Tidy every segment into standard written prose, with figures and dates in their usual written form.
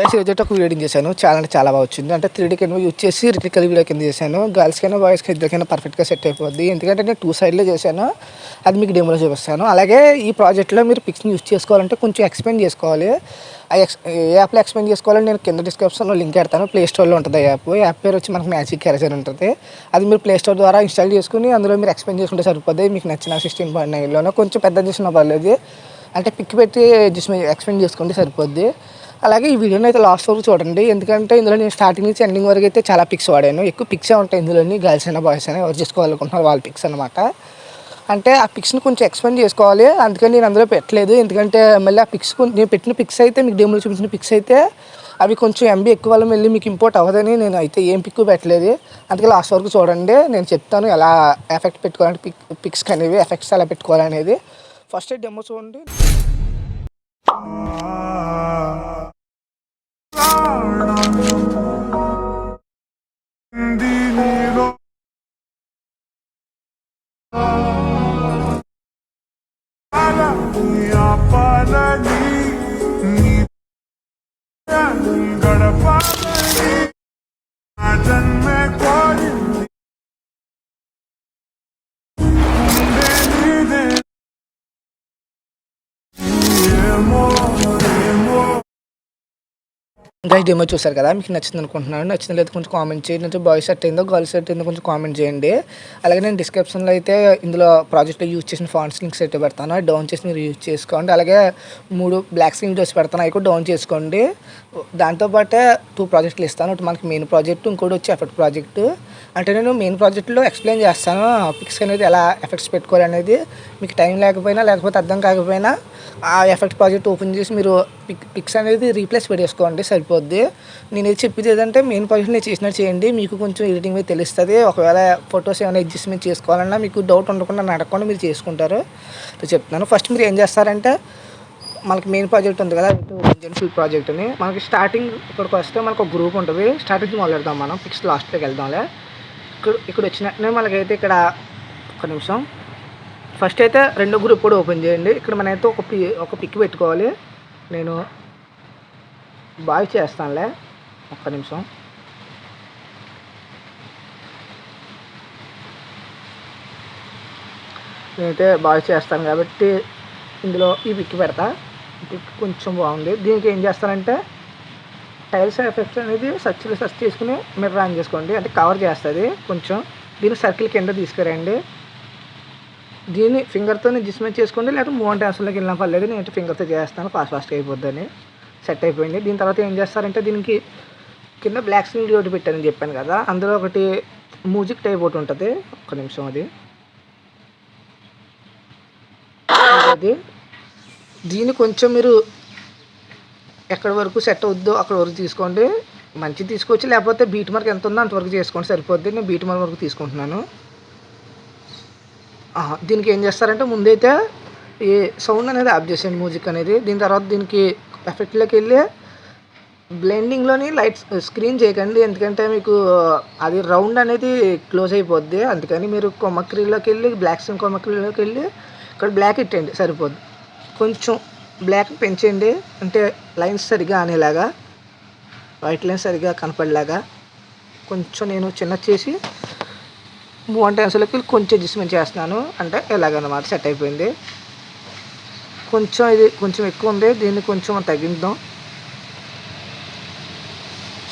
ఈరోజు ఒక video editing చేశాను. చాలా అంటే చాలా బాగా వచ్చింది. అంటే 3D కెమెరా యూజ్ చేసి రిటికల్ వీడియో కింద చేశాను. గర్ల్స్కైనా బాయ్స్కి ఇద్దరికైనా పర్ఫెక్ట్గా సెట్ అయిపోద్ది. ఎందుకంటే నేను 2 సైడ్లో చేశాను. అది మీకు డెమోలో చూపిస్తాను. అలాగే ఈ ప్రాజెక్ట్లో మీరు పిక్స్ని యూజ్ చేసుకోవాలంటే కొంచెం ఎక్స్ప్లెయిన్ చేసుకోవాలి. ఏ యాప్లో ఎక్స్ప్లెయిన్ చేసుకోవాలని నేను కింద డిస్క్రిప్షన్లో లింక్ పెడతాను. ప్లే స్టోర్లో ఉంటుంది యాప్ పేరు వచ్చి మనకు మ్యాజిక్ ఎరేజర్ ఉంటుంది. అది మీరు ప్లే స్టోర్ ద్వారా ఇన్స్టాల్ చేసుకుని అందులో మీరు ఎక్స్ప్లెయిన్ చేసుకుంటే సరిపోద్ది. మీకు నచ్చిన 16.9లోనో కొంచెం పెద్ద చేసిన పర్లేదు. అంటే పిక్ పెట్టి ఎక్స్ప్లెయిన్ చేసుకుంటే సరిపోద్ది. అలాగే ఈ వీడియోని అయితే లాస్ట్ వరకు చూడండి. ఎందుకంటే ఇందులో నేను స్టార్టింగ్ నుంచి ఎండింగ్ వరకు అయితే చాలా పిక్స్ వాడాను. ఎక్కువ పిక్సే ఉంటాయి ఇందులోని. గర్ల్స్ అయినా బాయ్స్ అయినా ఎవరు చేసుకోవాలనుకుంటున్నారు వాళ్ళ పిక్స్ అనమాట. అంటే ఆ పిక్స్ని కొంచెం ఎక్స్ప్లెయిన్ చేసుకోవాలి. అందుకని నేను అందులో పెట్టలేదు. ఎందుకంటే మళ్ళీ ఆ పిక్స్ నేను పెట్టిన పిక్స్ అయితే మీకు డెమోలో చూపించిన పిక్స్ అయితే అవి కొంచెం ఎంబీ ఎక్కువ వల్ల మళ్ళీ మీకు ఇంపోర్ట్ అవ్వదని నేను అయితే ఏం పిక్ పెట్టలేదు. అందుకే లాస్ట్ వరకు చూడండి. నేను చెప్తాను ఎలా ఎఫెక్ట్ పెట్టుకోవాలంటే పిక్స్కి అనేవి ఎఫెక్ట్స్ ఎలా పెట్టుకోవాలనేది. ఫస్ట్ డెమో చూడండి. గైస్ డెమో చూసారు కదా, మీకు నచ్చింది అనుకుంటున్నాను. నచ్చింది లేదు కొంచెం కామెంట్ చేయండి. అంటే బాయ్స్ సెట్ అయిందో గర్ల్స్ సెట్ అయిందో కొంచెం కామెంట్ చేయండి. అలాగే నేను డిస్క్రిప్షన్లో అయితే ఇందులో ప్రాజెక్ట్లో యూజ్ చేసిన ఫాంట్స్ లింక్స్ అయితే పెడతాను. డౌన్ చేసి మీరు యూజ్ చేసుకోండి. అలాగే 3 బ్లాక్ స్క్రీన్ వీడియోస్ పెడతాను, అవి కూడా డౌన్ చేసుకోండి. దాంతోపాటే 2 ప్రాజెక్టులు ఇస్తాను. ఒకటి మనకి మెయిన్ ప్రాజెక్టు, ఇంకోటి వచ్చి ఎఫెక్ట్ ప్రాజెక్టు. అంటే నేను మెయిన్ ప్రాజెక్ట్లో ఎక్స్ప్లెయిన్ చేస్తాను పిక్స్ అనేది ఎలా ఎఫెక్ట్స్ పెట్టుకోవాలి అనేది. మీకు టైం లేకపోతే అర్థం కాకపోయినా ఆ ఎఫెక్ట్ ప్రాజెక్ట్ ఓపెన్ చేసి మీరు పిక్స్ అనేది రీప్లేస్ పెట్టేసుకోండి, సరిపోద్ది. నేను ఇది చెప్పేది ఏదంటే మెయిన్ ప్రాజెక్ట్ నేను చేసినట్టు చేయండి. మీకు కొంచెం ఎడిటింగ్ మీద తెలుస్తుంది. ఒకవేళ ఫొటోస్ ఏమైనా అడ్జస్ట్మెంట్ చేసుకోవాలన్నా మీకు డౌట్ ఉండకుండా అడగకుండా మీరు చేసుకుంటారు. చెప్తున్నాను. ఫస్ట్ మీరు ఏం చేస్తారంటే మనకి మెయిన్ ప్రాజెక్ట్ ఉంది కదా, జెన్ఫిల్ ప్రాజెక్ట్ అని. మనకి స్టార్టింగ్ ఇక్కడికి వస్తే మనకు ఒక గ్రూప్ ఉంటుంది. స్టార్టింగ్ మొదలు పెడదాం, మనం పిక్స్ లాస్ట్లోకి వెళ్దాంలే. ఇక్కడ వచ్చినట్టునే మనకైతే ఇక్కడ ఒక నిమిషం ఫస్ట్ అయితే రెండో గ్రూప్ కూడా ఓపెన్ చేయండి. ఇక్కడ మనమైతే ఒక పిక్ పెట్టుకోవాలి. నేను బాయ్ చేస్తానులే, ఒక్క నిమిషం. నేనైతే బాయ్ చేస్తాను కాబట్టి ఇందులో ఈ పిక్ పెడతా. ఈ పిక్ కొంచెం బాగుంది. దీనికి ఏం చేస్తానంటే టైల్స్ ఎఫెక్ట్స్ అనేది సెర్చ్ చేసుకుని మీరు రన్ చేసుకోండి. అంటే కవర్ చేస్తుంది కొంచెం. దీన్ని సర్కిల్ కింద తీసుకురండి. దీన్ని ఫింగర్తో అడ్జస్ట్మెంట్ చేసుకోండి, లేకపోతే మూవ్ ట్రాన్స్ఫర్లోకి వెళ్ళినా పర్లేదు. నేను ఫింగర్తో చేస్తాను, ఫాస్ట్గా అయిపోద్దని. సెట్ అయిపోయింది. దీని తర్వాత ఏం చేస్తారంటే దీనికి కింద బ్లాక్ స్క్రీన్ ఒకటి పెట్టానని చెప్పాను కదా, అందులో ఒకటి మ్యూజిక్ టైప్ ఒకటి ఉంటుంది. ఒక్క నిమిషం. అది దీన్ని కొంచెం మీరు ఎక్కడి వరకు సెట్ అవుద్దో అక్కడ వరకు తీసుకోండి. మంచిది తీసుకోవచ్చు, లేకపోతే బీట్ మార్క్ ఎంత ఉందో అంతవరకు చేసుకోండి, సరిపోద్ది. నేను బీట్ మార్క్ వరకు తీసుకుంటున్నాను. దీనికి ఏం చేస్తారంటే ముందైతే ఈ సౌండ్ అనేది ఆఫ్ చేసేయండి, మ్యూజిక్ అనేది. దీని తర్వాత దీనికి ఎఫెక్ట్లోకి వెళ్ళి బ్లెండింగ్లోని లైట్స్ స్క్రీన్ చేయకండి, ఎందుకంటే మీకు అది రౌండ్ అనేది క్లోజ్ అయిపోద్ది. అందుకని మీరు కొమ్మక్రీలోకి వెళ్ళి బ్లాక్ స్క్రీన్ కొమ్మక్రీలోకి వెళ్ళి ఇక్కడ బ్లాక్ ఇట్టండి, సరిపోద్ది. కొంచెం బ్లాక్ పెంచండి, అంటే లైన్స్ సరిగా అనేలాగా, వైట్ లైన్స్ సరిగా కనపడేలాగా. కొంచెం నేను చిన్న చేసి మూవ్ ట్రాన్స్ఫర్లోకి కొంచెం అడ్జస్ట్మెంట్ చేస్తున్నాను. అంటే ఎలాగన్నమాట, సెట్ అయిపోయింది. ఇది కొంచెం ఎక్కువ ఉంది, దీన్ని కొంచెం తగ్గిద్దాం,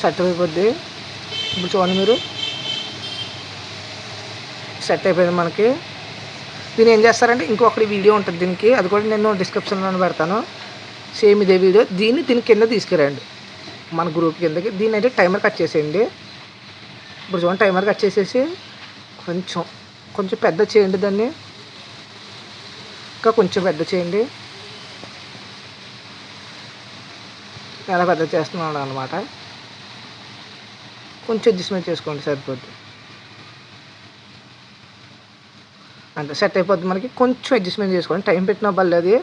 సెట్ అయిపోద్ది. ఇప్పుడు చూడండి మీరు, సెట్ అయిపోయింది మనకి. దీన్ని ఏం చేస్తారంటే ఇంకొకటి వీడియో ఉంటుంది దీనికి, అది కూడా నేను డిస్క్రిప్షన్లో పెడతాను. సేమ్ ఇదే వీడియో. దీని కింద తీసుకురండి మన గ్రూప్ కిందకి. దీన్ని అయితే టైమర్ కట్ చేసేయండి. ఇప్పుడు చూడండి, టైమర్ కట్ చేసేసి కొంచెం పెద్ద చేయండి. దాన్ని ఇంకా కొంచెం పెద్ద చేయండి. ఎలా పెద్ద చేస్తున్నాను అనమాట. కొంచెం అడ్జస్ట్మెంట్ చేసుకోండి, సరిపోద్ది. అంటే సెట్ అయిపోద్ది మనకి. కొంచెం అడ్జస్ట్మెంట్ చేసుకోండి, టైం పెట్టినా పర్లేదు.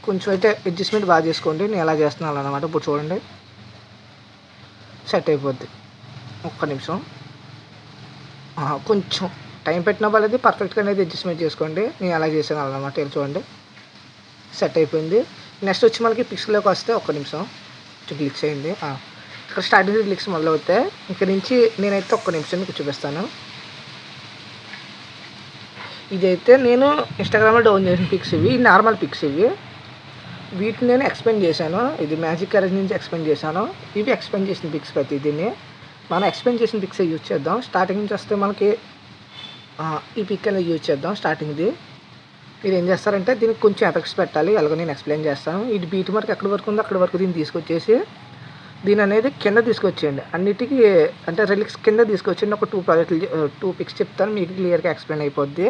కొంచెం అయితే అడ్జస్ట్మెంట్ బాగా చేసుకోండి. నేను ఎలా చేస్తున్నాను అనమాట. ఇప్పుడు చూడండి, సెట్ అయిపోద్ది. ఒక్క నిమిషం. కొంచెం టైం పెట్టినా పర్లేదు, పర్ఫెక్ట్గా అనేది అడ్జస్ట్మెంట్ చేసుకోండి. నేను అలా చేసాను అన్నమాట. చూడండి, సెట్ అయిపోయింది. నెక్స్ట్ వచ్చి మనకి పిక్స్లోకి వస్తే ఒక్క నిమిషం. కొంచెం క్లిక్ చేయండి. ఇక్కడ స్టార్టింగ్ క్లిక్స్ మొదలవుతాయి. ఇక్కడ నుంచి నేనైతే ఒక్క నిమిషం మీకు చూపిస్తాను. ఇదైతే నేను ఇన్‌స్టాగ్రామ్‌లో డౌన్ చేసిన పిక్స్ ఇవి. నార్మల్ పిక్స్ ఇవి. వీటిని నేను ఎక్స్‌పెండ్ చేశాను. ఇది మ్యాజిక్ అరేంజ్ నుంచి ఎక్స్‌పెండ్ చేశాను. ఇవి ఎక్స్‌పెండ్ చేసిన పిక్స్ ప్రతిదీని. మనం ఎక్స్‌పెండ్ చేసిన పిక్సే యూజ్ చేద్దాం. స్టార్టింగ్ నుంచి వస్తే మనకి ఈ పిక్ అనేది యూజ్ చేద్దాం స్టార్టింగ్‌ది. మీరు ఏం చేస్తారంటే దీనికి కొంచెం ఎఫెక్ట్స్ పెట్టాలి. ఎలాగో నేను ఎక్స్‌ప్లెయిన్ చేస్తాను. ఇది బీట్ మార్క్ ఎక్కడి వరకు ఉందో అక్కడి వరకు దీన్ని తీసుకొచ్చేసి దీని అనేది కింద తీసుకొచ్చేయండి. అన్నిటికీ అంటే రిలిక్స్ కింద తీసుకొచ్చేయండి. ఒక 2 పిక్స్ చెప్తాను. మీకు క్లియర్‌గా ఎక్స్‌ప్లెయిన్ అయిపోద్ది.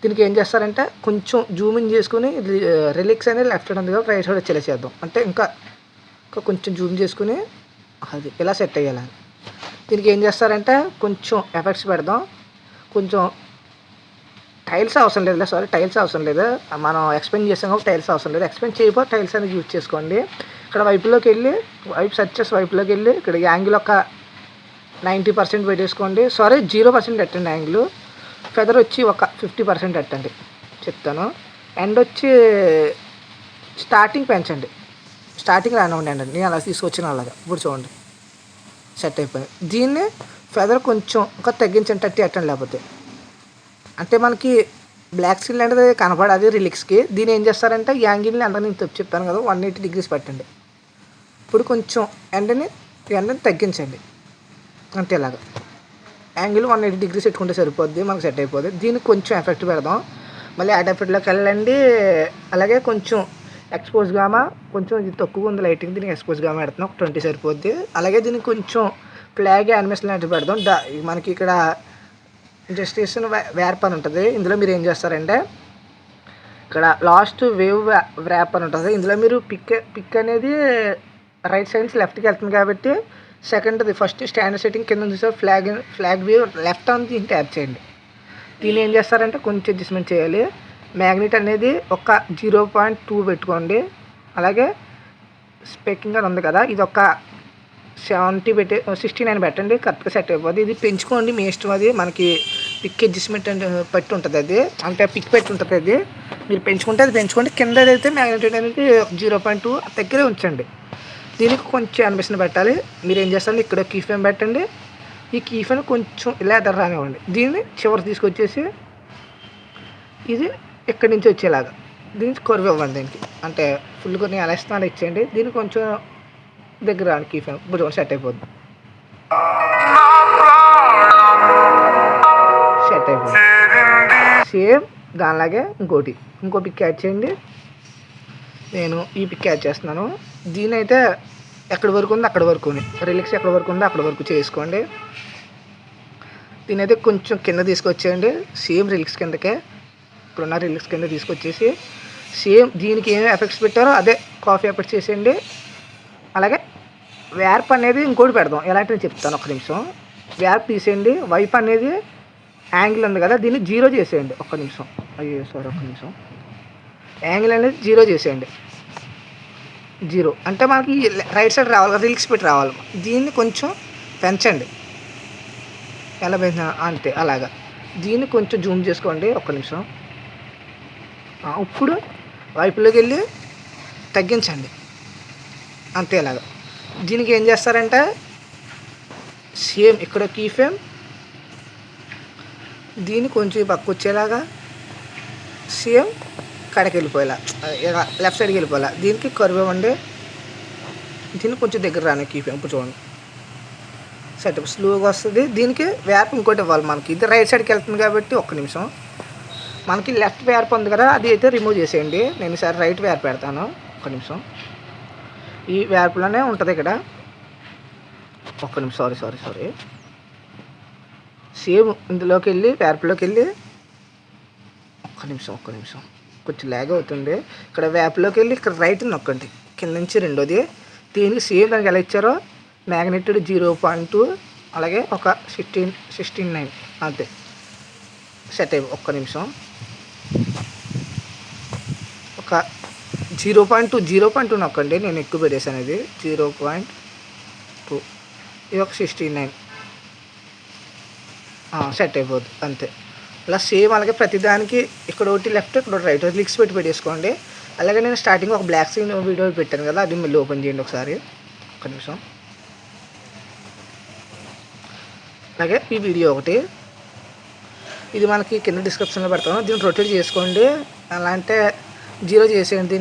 దీనికి ఏం చేస్తారంటే కొంచెం జూమ్ ఇన్ చేసుకొని రిలిక్స్ అనేది లెఫ్ట్ సైడ్ ఉంది కదా రైట్ సైడ్ వచ్చేలా చేద్దాం. అంటే ఇంకా కొంచెం జూమ్ చేసుకుని అది ఇలా సెట్ అయ్యేలా. దీనికి ఏం చేస్తారంటే కొంచెం ఎఫెక్ట్స్ పెడదాం. కొంచెం టైల్స్ అవసరం లేదు. టైల్స్ అవసరం లేదు. మనం ఎక్స్‌పెండ్ చేసాం కాబట్టి టైల్స్ అవసరం లేదు. ఎక్స్‌పెండ్ చేయకపోతే టైల్స్ అనేది యూజ్ చేసుకోండి. ఇక్కడ వైపులోకి వెళ్ళి వైపులోకి వెళ్ళి ఇక్కడ యాంగిల్ ఒక 90% పెట్టేసుకోండి. 0% పెట్టండి యాంగిల్. ఫెదర్ వచ్చి ఒక 50% పెట్టండి చెప్తాను. ఎండ్ వచ్చి స్టార్టింగ్ పెంచండి. స్టార్టింగ్ రానివ్వండి అండి. నేను అలా తీసుకొచ్చిన అలాగా. ఇప్పుడు చూడండి సెట్ అయిపోయింది. దీన్ని ఫెదర్ కొంచెం ఇంకా తగ్గించండి. 30 పెట్టండి. లేకపోతే అంటే మనకి బ్లాక్ స్క్రీన్ అనేది కనపడది రిలిక్స్కి. దీన్ని ఏం చేస్తారంటే యాంగిల్ని అంతా నేను చెప్తాను కదా 180 degrees పెట్టండి. ఇప్పుడు కొంచెం ఎండని తగ్గించండి. అంతే ఇలాగా యాంగిల్ 180 degrees పెట్టుకుంటే సరిపోద్ది. మనకు సెట్ అయిపోద్ది. దీనికి కొంచెం ఎఫెక్ట్ పెడదాం. మళ్ళీ యాడ్ ఎఫెక్ట్లోకి వెళ్ళండి. అలాగే కొంచెం ఎక్స్పోజ్ గామా కొంచెం ఇది తక్కువ ఉంది లైటింగ్. దీనికి ఎక్స్పోజ్ గామా పెడుతున్నాం. ఒక 20 సరిపోద్ది. అలాగే దీనికి కొంచెం ఫ్లాగ్ యానిమేషన్ లాంటివి పెడదాం. మనకి ఇక్కడ జస్టిషన్ వ్యాప్ అని ఉంటుంది. ఇందులో మీరు ఏం చేస్తారంటే ఇక్కడ లాస్ట్ వేవ్ వ్యాప్ అని ఉంటుంది. ఇందులో మీరు పిక్ అనేది రైట్ సైడ్ నుంచి లెఫ్ట్కి వెళ్తుంది కాబట్టి ఫస్ట్ స్టాండర్డ్ సెట్టింగ్ కింద చూసారు ఫ్లాగ్ వ్యూ లెఫ్ట్ అని దీన్ని ట్యాప్ చేయండి. దీన్ని ఏం చేస్తారంటే కొంచెం అడ్జస్ట్మెంట్ చేయాలి. మ్యాగ్నెట్ అనేది ఒక 0.2 పెట్టుకోండి. అలాగే స్పెక్కింగ్ అని ఉంది కదా ఇది ఒక 69 పెట్టండి. కరెక్ట్గా సెట్ అయిపోద్ది. ఇది పెంచుకోండి మీ ఇష్టం. అది మనకి పిక్ అడ్జస్ట్మెంట్ పెట్టి ఉంటుంది. అది అంటే పిక్ పెట్టి ఉంటుంది. అది మీరు పెంచుకుంటే అది పెంచుకోండి. కింద అయితే మ్యాగ్నెట్ అనేది 0.2 దగ్గరే ఉంచండి. దీనికి కొంచెం యానిమేషన్ పెట్టాలి. మీరు ఏం చేస్తారు ఇక్కడ కీ ఫ్రేమ్ పెట్టండి. ఈ కీ ఫ్రేమ్ కొంచెం ఇలా ఎదర రానివ్వండి. దీన్ని చివరి తీసుకొచ్చేసి ఇది ఇక్కడి నుంచి వచ్చేలాగా దీనికి కర్వ్ ఇవ్వండి. దీనికి అంటే ఫుల్ కొన్ని ఎలా ఇస్తున్నా ఇచ్చేయండి. దీనికి కొంచెం దగ్గర రాని కీ ఫ్రేమ్ ఇప్పుడు సెట్ అయిపోద్ది. సేమ్ దానిలాగే ఇంకో పిక్ యాడ్ చేయండి. నేను ఈ పిక్ యాడ్ చేస్తున్నాను. దీని అయితే ఎక్కడి వరకు ఉందో అక్కడి వరకు రిలిక్స్ ఎక్కడి వరకు ఉందో అక్కడి వరకు చేసుకోండి. దీని అయితే కొంచెం కింద తీసుకొచ్చేయండి. సేమ్ రిలిక్స్ కిందకే ఇప్పుడున్న రిలిక్స్ కింద తీసుకొచ్చేసి సేమ్ దీనికి ఏమేమి ఎఫెక్ట్స్ పెట్టారో అదే కాఫీ ఎఫెక్ట్స్ చేసేయండి. అలాగే వ్యాప్ అనేది ఇంకోటి పెడదాం. ఎలాంటివి చెప్తాను ఒక్క నిమిషం. వ్యాప్ తీసేయండి. వైప్ అనేది యాంగిల్ ఉంది కదా దీన్ని 0 చేసేయండి. ఒక్క నిమిషం యాంగిల్ అనేది 0 చేసేయండి. 0 అంటే మనకి రైట్ సైడ్ రావాలి. రిలిక్స్ పెట్టి రావాలి. దీన్ని కొంచెం పెంచండి. ఎలా పెంచినా అంతే అలాగా. దీన్ని కొంచెం జూమ్ చేసుకోండి. ఒక్క నిమిషం. ఇప్పుడు వైపులోకి వెళ్ళి తగ్గించండి. అంతే ఇలాగా. దీనికి ఏం చేస్తారంటే సేమ్ ఇక్కడ కీ ఫ్రేమ్ దీన్ని కొంచెం పక్కకు వచ్చేలాగా సేమ్ కడకి వెళ్ళిపోయేలా లెఫ్ట్ సైడ్కి వెళ్ళిపోయేలా దీనికి కర్వ్ ఇవ్వండి. దీన్ని కొంచెం దగ్గర రాని కీ ఫ్రేమ్ ఇప్పుడు చూడండి సెటప్ స్లోగా వస్తుంది. దీనికి వ్యాప్ ఇంకోటి ఇవ్వాలి. మనకి ఇది రైట్ సైడ్కి వెళ్తుంది కాబట్టి ఒక్క నిమిషం. మనకి లెఫ్ట్ వ్యాప్ ఉంది కదా అది అయితే రిమూవ్ చేసేయండి. నేను ఈసారి రైట్ వ్యాప్ పెడతాను. ఒక్క నిమిషం. ఈ వ్యాప్లోనే ఉంటుంది ఇక్కడ. ఒక్క నిమిషం సారీ సేమ్ ఇందులోకి వెళ్ళి వ్యాప్లోకి వెళ్ళి ఒక్క నిమిషం కొంచెం లాగ్ అవుతుంది. ఇక్కడ వ్యాప్లోకి వెళ్ళి ఇక్కడ రైట్ నొక్కండి. కింద నుంచి రెండోది దీనికి సేమ్ దానికి ఎలా ఇచ్చారో మ్యాగ్నెట్యూడ్ 0.2 అలాగే ఒక 16.9 అంతే సెట్ అయిపో. ఒక్క నిమిషం ఒక 0.2 నొక్కండి. నేను ఎక్కువ పెట్టేసాను. ఇది 0.2 ఇది ఒక 69 సెట్ అయిపోద్ది అంతే. ఇలా సేమ్ అలాగే ప్రతిదానికి ఇక్కడ ఒకటి లెఫ్ట్ ఇక్కడ ఒకటి రైట్ లిక్స్ పెట్టేసుకోండి. అలాగే నేను స్టార్టింగ్ ఒక బ్లాక్ స్క్రీన్ వీడియో పెట్టాను కదా అది మళ్ళీ ఓపెన్ చేయండి ఒకసారి. ఒక్క నిమిషం. అలాగే ఈ వీడియో ఒకటి, ఇది మనకి కింద డిస్క్రిప్షన్లో పెడతాను. దీన్ని రొటేట్ చేసుకోండి. అలా అంటే 0 చేసేయండి.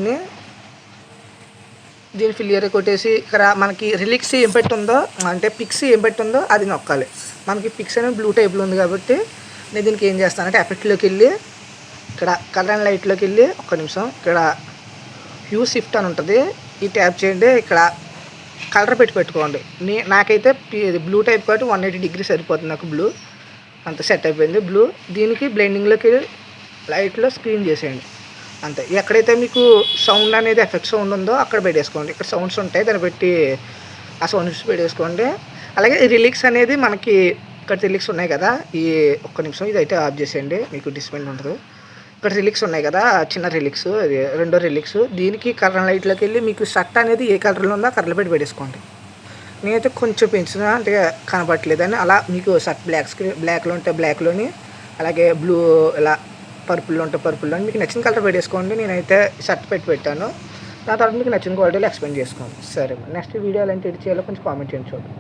దీన్ని ఫిలియర్ కొట్టేసి ఇక్కడ మనకి రిలిక్స్ ఏం పెట్టుందో అంటే పిక్స్ ఏం పెట్టుందో అది నొక్కాలి. మనకి పిక్స్ అనేది బ్లూ టైప్లో ఉంది కాబట్టి నేను దీనికి ఏం చేస్తానంటే ఎఫెక్ట్లోకి వెళ్ళి ఇక్కడ కలర్ అండ్ లైట్లోకి వెళ్ళి ఒక్క నిమిషం, ఇక్కడ హ్యూ షిఫ్ట్ అని ఉంటుంది, ఈ ట్యాప్ చేయండి. ఇక్కడ కలర్ పెట్టుకోండి. నాకైతే బ్లూ టైప్ కాబట్టి 180 డిగ్రీ సరిపోతుంది నాకు. బ్లూ అంత సెట్ అయిపోయింది. బ్లూ దీనికి బ్లెండింగ్లోకి లైట్లో స్క్రీన్ చేసేయండి అంతే. ఎక్కడైతే మీకు సౌండ్ అనేది ఎఫెక్ట్ సౌండ్ ఉందో అక్కడ పెట్టేసుకోండి. ఇక్కడ సౌండ్స్ ఉంటాయి, దాన్ని పెట్టి ఆ సౌండ్స్ పెట్టేసుకోండి. అలాగే ఈ రిలిక్స్ అనేది మనకి ఇక్కడ రిలిక్స్ ఉన్నాయి కదా, ఈ ఒక్క నిమిషం ఇదైతే ఆఫ్ చేసేయండి, మీకు డిస్ప్లే ఉంటుంది. ఇక్కడ రిలిక్స్ ఉన్నాయి కదా, చిన్న రిలిక్స్, అది రెండో రిలిక్స్. దీనికి కలర్ లైట్లోకి వెళ్ళి మీకు షర్ట్ అనేది ఏ కలర్లో ఉందో ఆ కలర్లో పెట్టేసుకోండి. నేనైతే కొంచెం పెంచిన అంటే కనపట్లేదని అలా మీకు షర్ట్ బ్లాక్లో ఉంటే బ్లాక్లోని, అలాగే బ్లూ ఇలా పర్పుల్లో ఉంటే పర్పుల్లోని మీకు నచ్చిన కలర్ పెట్టేసుకోండి. నేనైతే షర్ట్ పెట్టాను. దాని తర్వాత మీకు నచ్చిన క్వాలిటీలో ఎక్స్ప్లెయిన్ చేసుకోండి. సరే, నెక్స్ట్ వీడియో ఎలాంటి ఎడిట్ చేయాలో కొంచెం కామెంట్ చేయండి చూడండి.